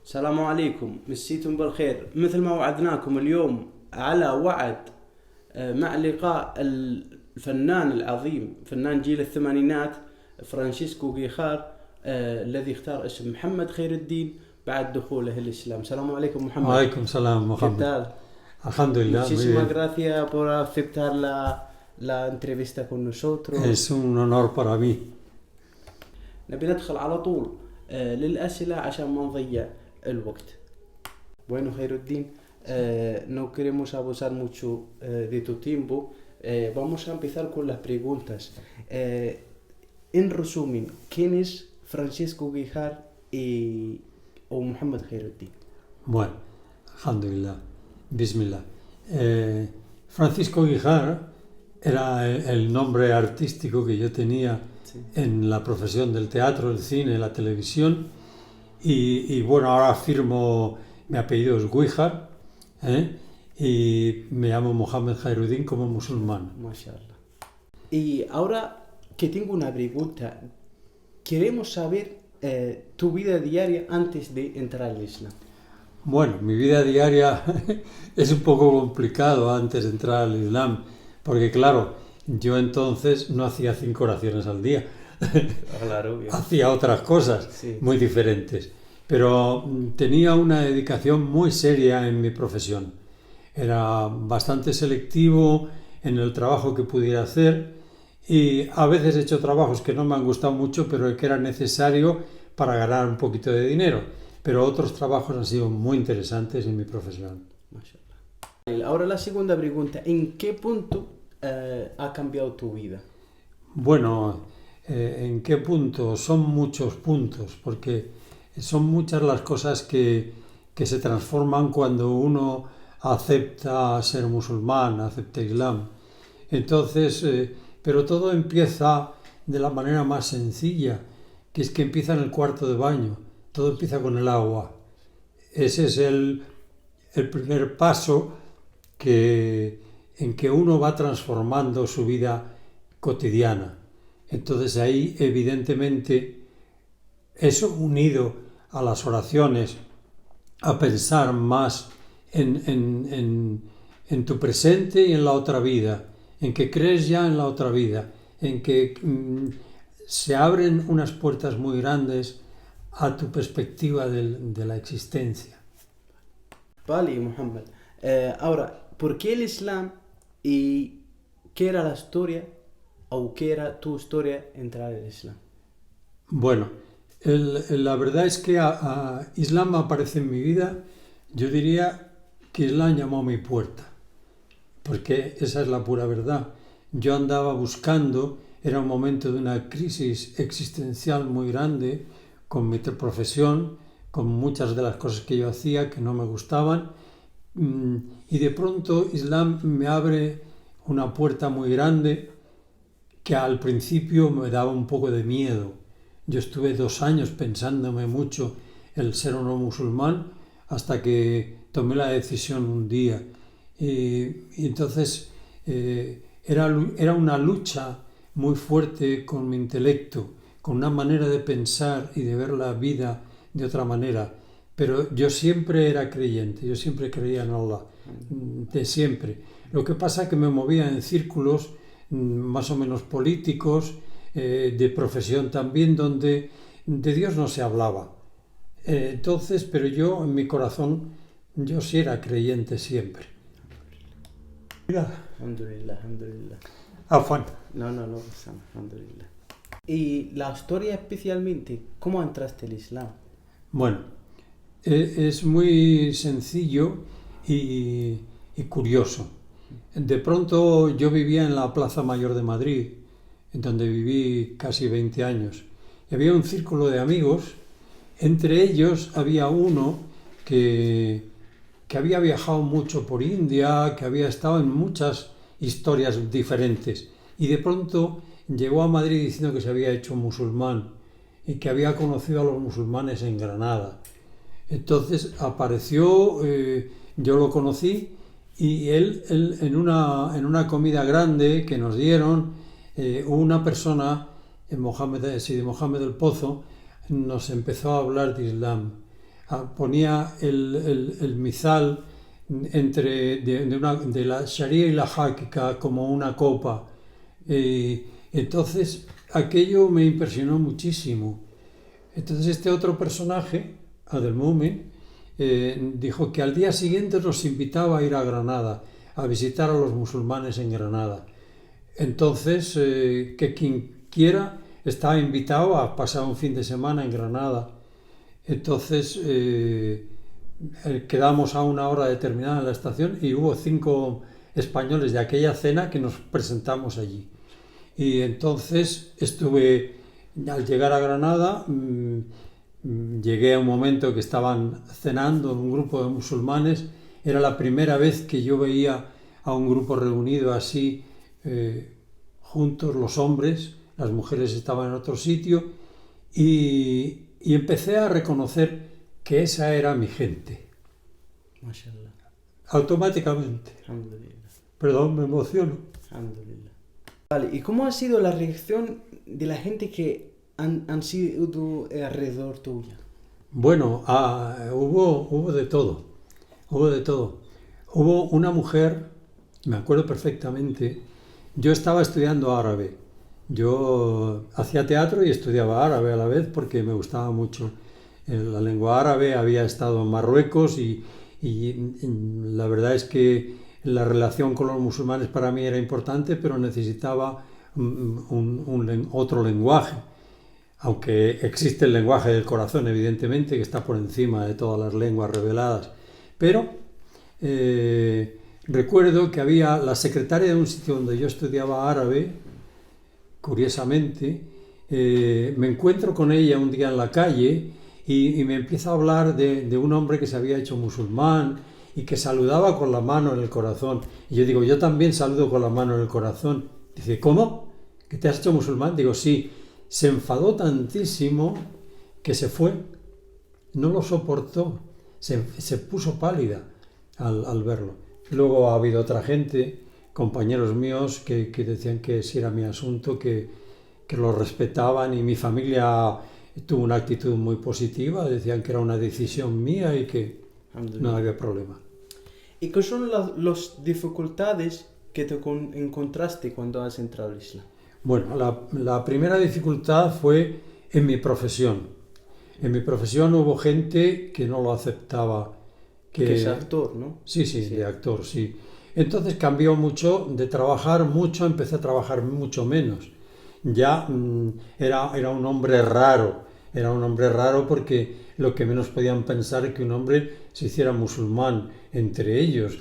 السلام عليكم، مسيتم بالخير. مثل ما وعدناكم اليوم على وعد مع لقاء الفنان العظيم، فنان جيل الثمانينات فرانشيسكو غيخار، الذي اختار اسم محمد خير الدين بعد دخوله الإسلام. السلام عليكم محمد. وعليكم السلام ¿Qué محمد. tal? Alhamdulillah, muy Muchísimas bien. gracias por aceptar la entrevista con nosotros. Es un honor para mí. نبي ندخل على طول للأسئلة عشان ما نضيع الوقت. Bueno, Khairuddin, no queremos abusar mucho de tu tiempo. Vamos a empezar con las preguntas. En resumen, ¿quién es Francisco Guijar o Muhammad Khairuddin? Bueno, Alhamdulillah, Bismillah. Francisco Guijar era el nombre artístico que yo tenía en la profesión del teatro, el cine, la televisión. Y bueno, ahora firmo, mi apellido es Guijar, y me llamo Mohammed Khairuddin como musulmán. Mashallah. Y ahora que tengo una pregunta, queremos saber tu vida diaria antes de entrar al Islam. Bueno, mi vida diaria es un poco complicado antes de entrar al Islam, porque claro, yo entonces no hacía 5 oraciones al día, Claro, bien. hacía otras cosas Sí. muy diferentes, pero tenía una dedicación muy seria en mi profesión. Era bastante selectivo en el trabajo que pudiera hacer y a veces he hecho trabajos que no me han gustado mucho, pero que era necesario para ganar un poquito de dinero. Pero otros trabajos han sido muy interesantes en mi profesión. Mashallah. Ahora la segunda pregunta, ¿en qué punto ha cambiado tu vida? Bueno, ¿en qué punto? Son muchos puntos, porque son muchas las cosas que se transforman cuando uno acepta ser musulmán, acepta Islam. Entonces, pero todo empieza de la manera más sencilla, que es que empieza en el cuarto de baño. Todo empieza con el agua. Ese es el primer paso en que uno va transformando su vida cotidiana. Entonces ahí, evidentemente, eso unido a las oraciones, a pensar más en tu presente y en la otra vida, en que crees ya en la otra vida, en que se abren unas puertas muy grandes a tu perspectiva de la existencia. Vale, Muhammad. Ahora, ¿por qué el Islam y qué era la historia o qué era tu historia entrar al Islam? Bueno, la verdad es que Islam aparece en mi vida. Yo diría que Islam llamó a mi puerta, porque esa es la pura verdad. Yo andaba buscando, era un momento de una crisis existencial muy grande, con mi profesión, con muchas de las cosas que yo hacía que no me gustaban, y de pronto Islam me abre una puerta muy grande que al principio me daba un poco de miedo. Yo estuve 2 años pensándome mucho el ser o no musulmán hasta que tomé la decisión un día. Y entonces era una lucha muy fuerte con mi intelecto, con una manera de pensar y de ver la vida de otra manera. Pero yo siempre era creyente, yo siempre creía en Allah, de siempre. Lo que pasa es que me movía en círculos más o menos políticos, de profesión también, donde de Dios no se hablaba. Entonces, pero yo en mi corazón, yo sí era creyente siempre. Alhamdulillah, alhamdulillah. Afán. No, alhamdulillah. Y la historia especialmente, ¿cómo entraste al Islam? Bueno, es muy sencillo y curioso. De pronto yo vivía en la Plaza Mayor de Madrid, en donde viví casi 20 años. Y había un círculo de amigos, entre ellos había uno que había viajado mucho por India, que había estado en muchas historias diferentes. Y de pronto llegó a Madrid diciendo que se había hecho musulmán y que había conocido a los musulmanes en Granada. Entonces apareció, yo lo conocí, y él en una comida grande que nos dieron, una persona, Sidi Mohamed el Pozo, nos empezó a hablar de Islam. ponía el misal de la Sharia y la Háqiqa como una copa. Entonces, aquello me impresionó muchísimo. Entonces, este otro personaje, Adel Mumin, dijo que al día siguiente nos invitaba a ir a Granada, a visitar a los musulmanes en Granada. Entonces, que quien quiera está invitado a pasar un fin de semana en Granada. Entonces, quedamos a una hora determinada en la estación y hubo 5 españoles de aquella cena que nos presentamos allí. Y entonces al llegar a Granada, llegué a un momento que estaban cenando en un grupo de musulmanes. Era la primera vez que yo veía a un grupo reunido así, juntos los hombres, las mujeres estaban en otro sitio, y empecé a reconocer que esa era mi gente. Mashallah. Automáticamente. Alhamdulillah. Perdón, me emociono. Alhamdulillah. Vale, ¿y cómo ha sido la reacción de la gente que han sido alrededor tuya? Bueno, hubo de todo. Hubo de todo. Hubo una mujer, me acuerdo perfectamente, yo estaba estudiando árabe. Yo hacía teatro y estudiaba árabe a la vez porque me gustaba mucho la lengua árabe. Había estado en Marruecos y la verdad es que la relación con los musulmanes para mí era importante, pero necesitaba otro lenguaje. Aunque existe el lenguaje del corazón, evidentemente, que está por encima de todas las lenguas reveladas. Pero recuerdo que había la secretaria de un sitio donde yo estudiaba árabe. Curiosamente, me encuentro con ella un día en la calle y me empieza a hablar de un hombre que se había hecho musulmán y que saludaba con la mano en el corazón. Y yo digo, yo también saludo con la mano en el corazón. Dice, ¿cómo? ¿Que te has hecho musulmán? Digo, sí. Se enfadó tantísimo que se fue. No lo soportó. Se puso pálida al verlo. Luego ha habido otra gente, compañeros míos, que decían que ese era mi asunto, que lo respetaban, y mi familia tuvo una actitud muy positiva, decían que era una decisión mía y que no había problema. ¿Y qué son las dificultades que te encontraste cuando has entrado al Islam? Bueno, la primera dificultad fue en mi profesión. En mi profesión hubo gente que no lo aceptaba. Que es actor, ¿no? Sí, de actor, sí. Entonces cambió mucho, de trabajar mucho, empecé a trabajar mucho menos. Ya era un hombre raro porque lo que menos podían pensar es que un hombre se hiciera musulmán. Entre ellos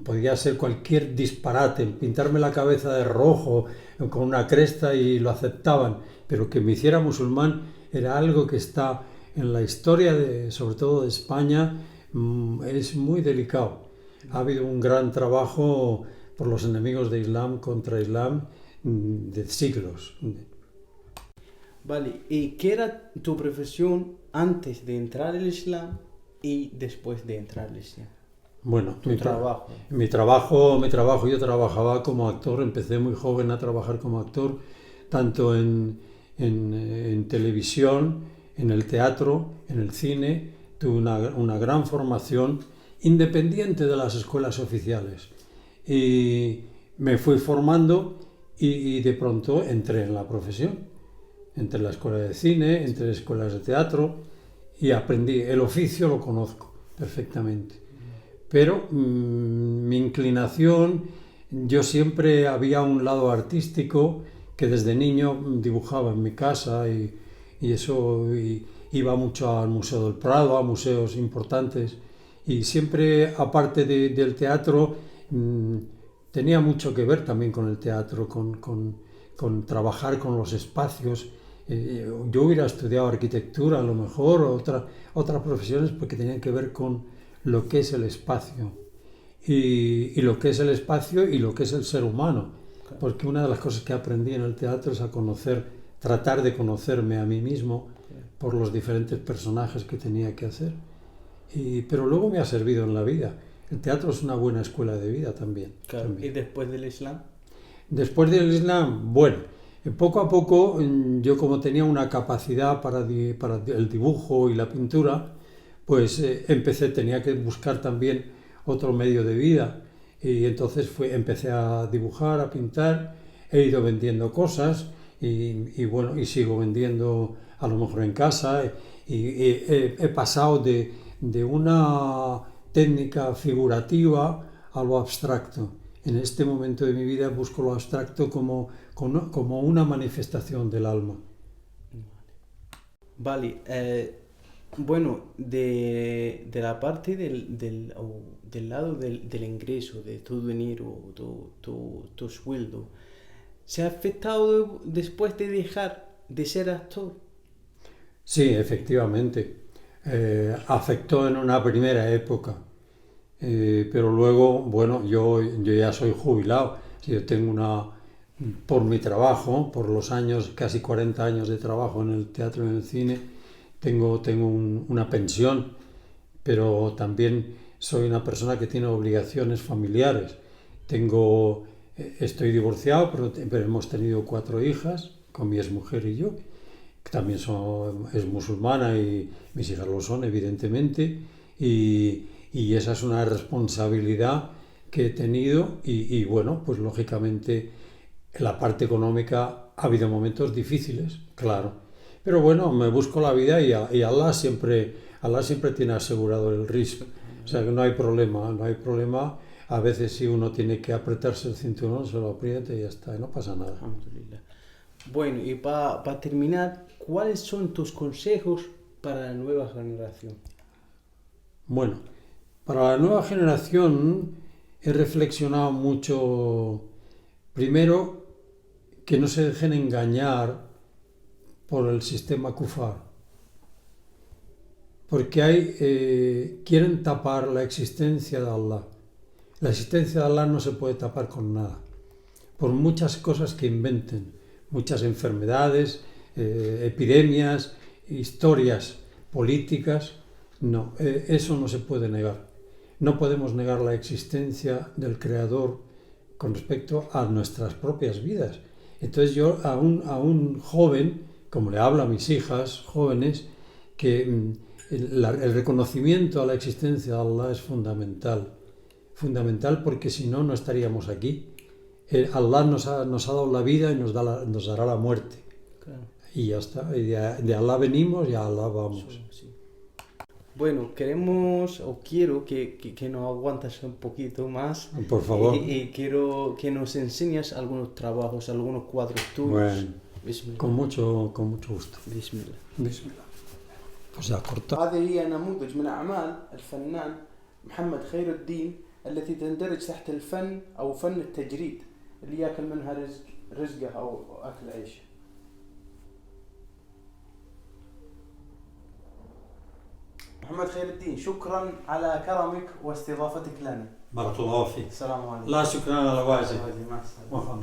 podía ser cualquier disparate, pintarme la cabeza de rojo con una cresta y lo aceptaban, pero que me hiciera musulmán era algo que está en la historia, sobre todo de España, es muy delicado. Ha habido un gran trabajo por los enemigos de Islam contra Islam de siglos. Vale, ¿y qué era tu profesión antes de entrar al Islam y después de entrar al Islam? Bueno, mi trabajo. Mi trabajo, yo trabajaba como actor, empecé muy joven a trabajar como actor, tanto en televisión, en el teatro, en el cine. Tuve una gran formación independiente de las escuelas oficiales. Y me fui formando y de pronto entré en la profesión. Entré en la escuela de cine, entré en escuelas de teatro y aprendí. El oficio lo conozco perfectamente. Pero mi inclinación, yo siempre había un lado artístico que desde niño dibujaba en mi casa y eso, y iba mucho al Museo del Prado, a museos importantes, y siempre, aparte del teatro, tenía mucho que ver también con el teatro, con trabajar con los espacios. Yo hubiera estudiado arquitectura a lo mejor, o otras profesiones, porque tenían que ver con lo que es el espacio y lo que es el espacio y lo que es el ser humano, porque una de las cosas que aprendí en el teatro es tratar de conocerme a mí mismo por los diferentes personajes que tenía que hacer, pero luego me ha servido en la vida. El teatro es una buena escuela de vida también. ¿Y después del Islam? Después del Islam, bueno, poco a poco, yo como tenía una capacidad para el dibujo y la pintura, pues tenía que buscar también otro medio de vida. Y entonces empecé a dibujar, a pintar, he ido vendiendo cosas y bueno, y sigo vendiendo a lo mejor en casa. Y he pasado de una técnica figurativa a lo abstracto. En este momento de mi vida busco lo abstracto como una manifestación del alma. Vale, bueno, de la parte del lado del ingreso, de tu dinero, tu sueldo, ¿se ha afectado después de dejar de ser actor? Sí, efectivamente. Afectó en una primera época. Pero luego, bueno, yo ya soy jubilado. Yo tengo por mi trabajo, por los años, casi 40 años de trabajo en el teatro y en el cine, tengo una pensión, pero también soy una persona que tiene obligaciones familiares. Estoy divorciado, pero hemos tenido 4 hijas, con mi exmujer y yo, que también es musulmana y mis hijas lo son, evidentemente, y esa es una responsabilidad que he tenido y bueno, pues lógicamente en la parte económica ha habido momentos difíciles, claro. Pero bueno, me busco la vida y Allah siempre tiene asegurado el rizq. O sea que no hay problema. A veces si uno tiene que apretarse el cinturón, se lo aprieta y ya está, y no pasa nada. Alhamdulillah. Bueno, y para terminar, ¿cuáles son tus consejos para la nueva generación? Bueno, para la nueva generación he reflexionado mucho, primero, que no se dejen engañar por el sistema kufar, porque quieren tapar la existencia de Allah. La existencia de Allah no se puede tapar con nada, por muchas cosas que inventen, muchas enfermedades, epidemias, historias políticas. No, eso no se puede negar. No podemos negar la existencia del Creador con respecto a nuestras propias vidas. Entonces yo a un joven, como le hablo a mis hijas jóvenes, que el reconocimiento a la existencia de Allah es fundamental porque si no, no estaríamos aquí. Allah nos ha dado la vida y nos dará la muerte. Claro. Y ya está, y de Allah venimos y a Allah vamos. Sí. Bueno, quiero que nos aguantes un poquito más. Por favor. Y quiero que nos enseñes algunos trabajos, algunos cuadros tuyos. Bueno, con mucho gusto. بسم الله. بسم الله. pues ya corta. هذه هي نموذج من أعمال الفنان محمد خير الدين التي تندرج تحت الفن أو فن التجريد اللي يأكل منها رزقه أو أكل عيشه. محمد خير الدين، شكرا على كرمك واستضافتك لنا. بارك الله فيك. السلام عليكم. لا شكرا على واجب. مع السلامة.